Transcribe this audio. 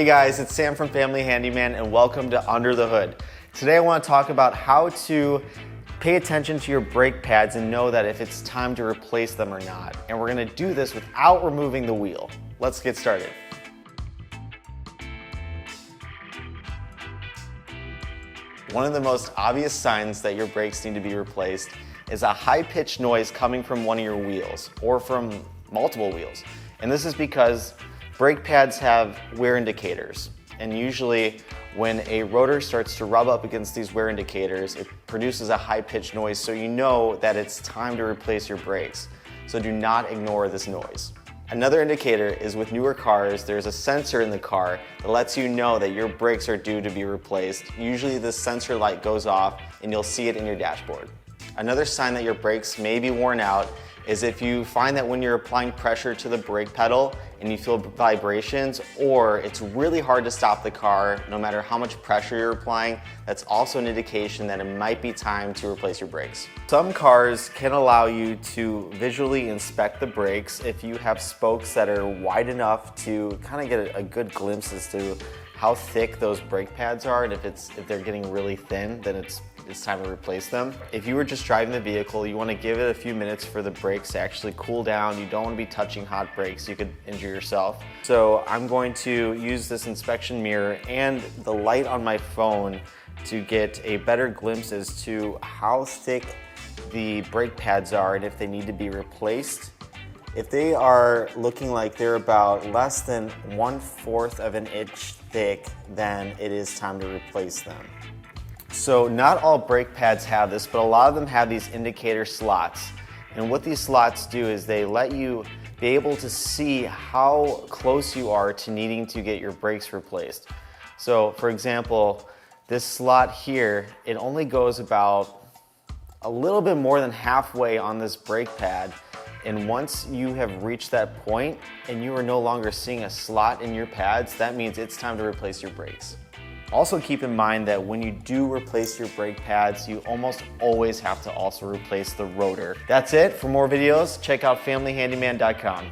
Hey guys, it's Sam from Family Handyman and welcome to Under the Hood. Today I want to talk about how to pay attention to your brake pads and know that if it's time to replace them or not. And we're going to do this without removing the wheel. Let's get started. One of the most obvious signs that your brakes need to be replaced is a high-pitched noise coming from one of your wheels or from multiple wheels. And this is because brake pads have wear indicators. And usually when a rotor starts to rub up against these wear indicators, it produces a high-pitched noise, so you know that it's time to replace your brakes. So do not ignore this noise. Another indicator is with newer cars, there's a sensor in the car that lets you know that your brakes are due to be replaced. Usually this sensor light goes off and you'll see it in your dashboard. Another sign that your brakes may be worn out is if you find that when you're applying pressure to the brake pedal and you feel vibrations, or it's really hard to stop the car no matter how much pressure you're applying, that's also an indication that it might be time to replace your brakes. Some cars can allow you to visually inspect the brakes if you have spokes that are wide enough to kind of get a good glimpse as to how thick those brake pads are, and if they're getting really thin, then it's time to replace them. If you were just driving the vehicle, you want to give it a few minutes for the brakes to actually cool down. You don't want to be touching hot brakes, you could injure yourself. So I'm going to use this inspection mirror and the light on my phone to get a better glimpse as to how thick the brake pads are and if they need to be replaced. If they are looking like they're about less than 1/4 of an inch thick, then it is time to replace them. So not all brake pads have this, but a lot of them have these indicator slots. And what these slots do is they let you be able to see how close you are to needing to get your brakes replaced. So for example, this slot here, it only goes about a little bit more than halfway on this brake pad. And once you have reached that point and you are no longer seeing a slot in your pads, that means it's time to replace your brakes. Also keep in mind that when you do replace your brake pads, you almost always have to also replace the rotor. That's it. For more videos, check out familyhandyman.com.